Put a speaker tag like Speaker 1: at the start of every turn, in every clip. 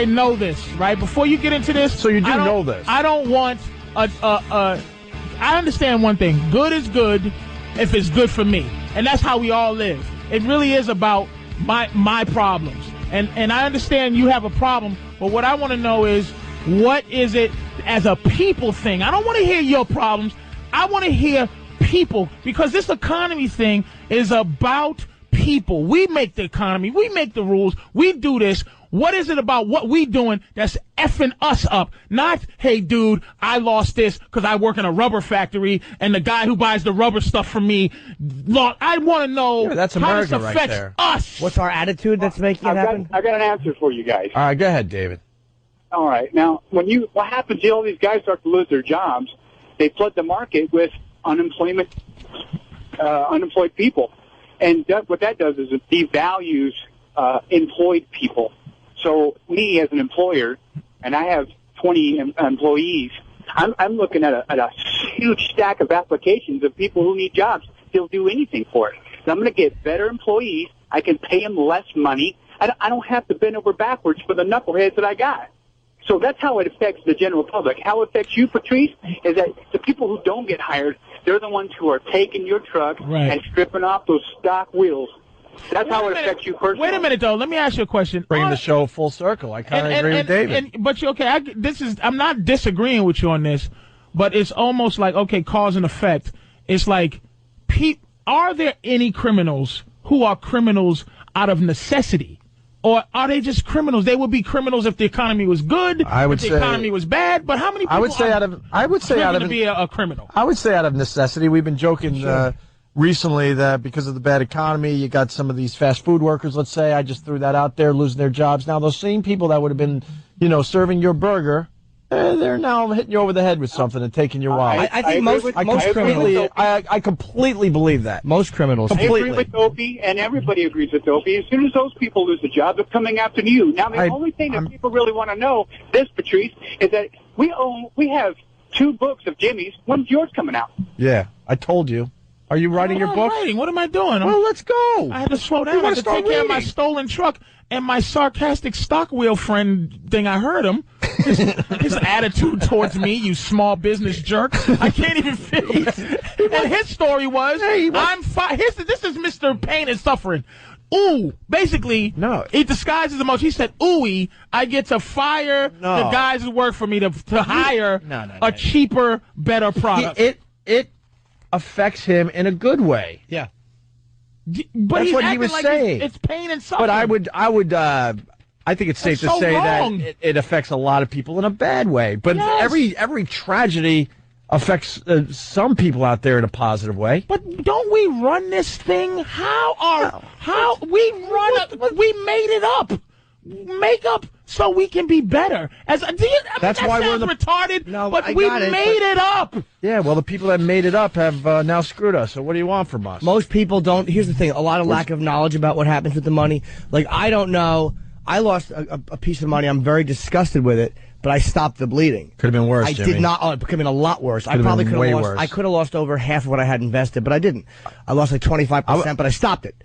Speaker 1: I know this, right? Before you get into this,
Speaker 2: so you do know this.
Speaker 1: I don't want I understand one thing. Good is good if it's good for me, and that's how we all live. It really is about my problems, and I understand you have a problem, but what I want to know is, what is it as a people thing? I don't want to hear your problems. I want to hear people, because this economy thing is about people. We make the economy. We make the rules. We do this. What is it about what we doing that's effing us up? Not, hey, dude, I lost this because I work in a rubber factory and the guy who buys the rubber stuff from me lost. I want to know
Speaker 2: that's
Speaker 1: how
Speaker 2: America
Speaker 1: this affects
Speaker 2: right there.
Speaker 1: us.
Speaker 3: What's our attitude that's making it happen?
Speaker 4: I got an answer for you guys.
Speaker 2: All right, go ahead, David.
Speaker 4: All right. Now, what happens is all these guys start to lose their jobs. They flood the market with unemployed people. And what that does is it devalues employed people. So me as an employer, and I have 20 employees, I'm looking at a huge stack of applications of people who need jobs. They'll do anything for it. So I'm going to get better employees. I can pay them less money. I don't have to bend over backwards for the knuckleheads that I got. So that's how it affects the general public. How it affects you, Patrice, is that the people who don't get hired, they're the ones who are taking your truck and stripping off those stock wheels. That's how it affects you personally.
Speaker 1: Wait a minute, though. Let me ask you a question.
Speaker 2: Bringing the show full circle. I kind of agree with David.
Speaker 1: But okay, I'm not disagreeing with you on this, but it's almost like, okay, cause and effect. It's like, are there any criminals who are criminals out of necessity? Or are they just criminals? They would be criminals if the economy was good, if the economy was bad. But how many people to be a criminal?
Speaker 2: I would say out of necessity. We've been joking recently that because of the bad economy, you got some of these fast food workers, let's say, I just threw that out there, losing their jobs. Now, those same people that would have been, serving your burger, they're now hitting you over the head with something and taking your wallet.
Speaker 3: I think most criminals.
Speaker 2: I completely believe that.
Speaker 3: Most criminals.
Speaker 4: I agree with Dopey, and everybody agrees with Dopey. As soon as those people lose a job, they're coming after you. Now, the only thing that people really want to know, Patrice, is that we have 2 books of Jimmy's. When's yours coming out?
Speaker 2: Yeah, I told you. Are you writing your book?
Speaker 1: What am I doing?
Speaker 2: Well, let's go.
Speaker 1: I had to slow down. I had to take care of my stolen truck and my sarcastic stock wheel friend thing. I heard him. His attitude towards me, you small business jerk. I can't even finish. And his story was, I'm fine. This is Mr. Pain and Suffering. Ooh, basically, he disguises emotion. He said, ooey, I get to fire the guys who work for me to hire a cheaper, better product.
Speaker 2: It affects him in a good way.
Speaker 3: Yeah.
Speaker 1: But
Speaker 2: that's what he was saying.
Speaker 1: It's pain and suffering.
Speaker 2: But I think it's safe to say that it affects a lot of people in a bad way. But every tragedy affects some people out there in a positive way.
Speaker 1: But don't we run this thing? We made it up. Make up so we can be better. That's why we're retarded. No, but we made it up.
Speaker 2: Yeah, well, the people that made it up have now screwed us. So what do you want from us?
Speaker 3: Most people don't. Here's the thing: a lot of lack of knowledge about what happens with the money. Like, I don't know. I lost a piece of money. I'm very disgusted with it, but I stopped the bleeding.
Speaker 2: Could have been worse.
Speaker 3: I did not. Oh, it could have been a lot worse. I probably could have lost. I could have lost over half of what I had invested, but I didn't. I lost like 25%, but I stopped it.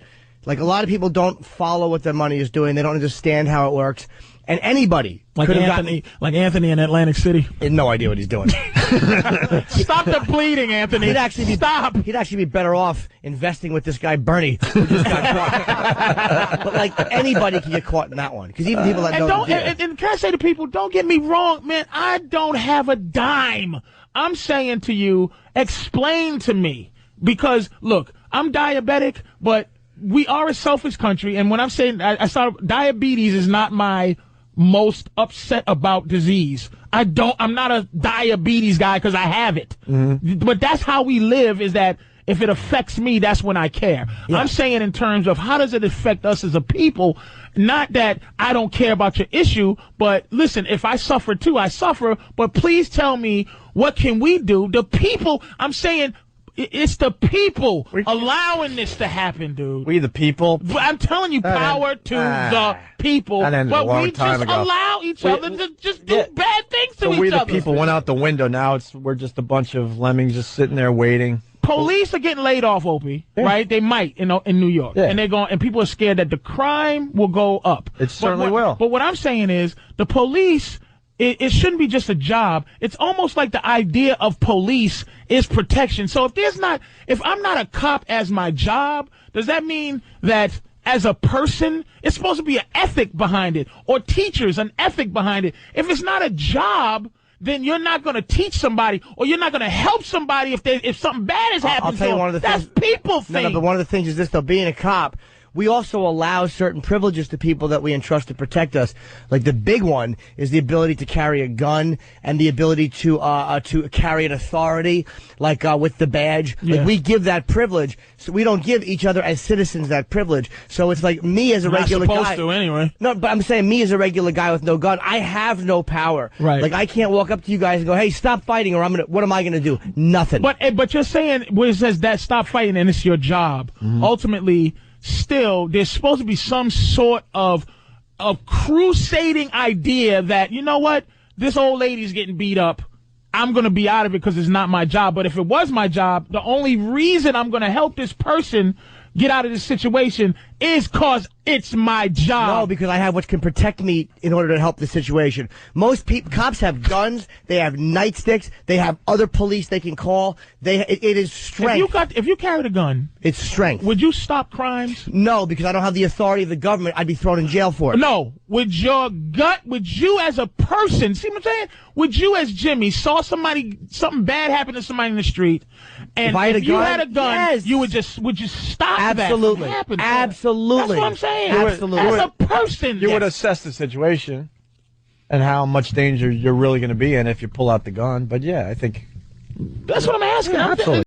Speaker 3: Like, a lot of people don't follow what their money is doing. They don't understand how it works. And anybody could have
Speaker 1: like Anthony in Atlantic City.
Speaker 3: He had no idea what he's doing.
Speaker 1: Stop the bleeding, Anthony. He'd
Speaker 3: actually be better off investing with this guy Bernie, who just got caught. But like, anybody can get caught in that one, because even people that know.
Speaker 1: And can I say to people, don't get me wrong, man. I don't have a dime. I'm saying to you, explain to me, because look, I'm diabetic, but we are a selfish country, and when I'm saying diabetes is not my most upset about disease. I'm not a diabetes guy because I have it. Mm-hmm. But that's how we live, is that if it affects me, that's when I care. Yeah. I'm saying in terms of how does it affect us as a people, not that I don't care about your issue, but listen, if I suffer too, I suffer, but please tell me, what can we do? The people, I'm saying, it's the people allowing this to happen, dude.
Speaker 2: We the people?
Speaker 1: I'm telling you, power to the people. But we just allow each other to just do bad things to each other.
Speaker 2: We the people went out the window. Now we're just a bunch of lemmings just sitting there waiting.
Speaker 1: Police are getting laid off, Opie, right? They might, in New York, and they're going, and people are scared that the crime will go up.
Speaker 2: It certainly will.
Speaker 1: But what I'm saying is, the police, it shouldn't be just a job. It's almost like the idea of police is protection. So if I'm not a cop as my job, does that mean that as a person, it's supposed to be an ethic behind it, or teachers, an ethic behind it? If it's not a job, then you're not going to teach somebody, or you're not going to help somebody if something bad has happened.
Speaker 3: I'll tell you one of the
Speaker 1: things. That's people thing.
Speaker 3: No, but one of the things is this, though, being a cop, we also allow certain privileges to people that we entrust to protect us. Like the big one is the ability to carry a gun and the ability to carry an authority, like with the badge.
Speaker 1: Yeah.
Speaker 3: Like we give that privilege, so we don't give each other as citizens that privilege. So it's like me as a regular guy.
Speaker 1: Not supposed to anyway.
Speaker 3: No, but I'm saying me as a regular guy with no gun, I have no power.
Speaker 1: Right.
Speaker 3: Like I can't walk up to you guys and go, "Hey, stop fighting," or what am I gonna do? Nothing.
Speaker 1: But you're saying where it says that stop fighting and it's your job. Mm-hmm. Ultimately, still, there's supposed to be some sort of crusading idea that, you know what, this old lady's getting beat up. I'm going to be out of it because it's not my job. But if it was my job, the only reason I'm going to help this person get out of this situation is because it's my job.
Speaker 3: No, because I have what can protect me in order to help the situation. Most cops have guns, they have nightsticks, they have other police they can call. It is strength.
Speaker 1: If you carried a gun,
Speaker 3: it's strength.
Speaker 1: Would you stop crimes?
Speaker 3: No, because I don't have the authority of the government. I'd be thrown in jail for it.
Speaker 1: No, would you as a person, see what I'm saying? Would you as Jimmy saw something bad happen to somebody in the street, and if you had a gun,
Speaker 3: yes,
Speaker 1: would you stop
Speaker 3: absolutely
Speaker 1: that from happening?
Speaker 3: Absolutely.
Speaker 1: That's what I'm saying.
Speaker 3: Absolutely.
Speaker 1: As a person,
Speaker 2: you would assess the situation and how much danger you're really going to be in if you pull out the gun. But yeah, I think
Speaker 1: that's what I'm asking.
Speaker 2: Yeah, absolutely.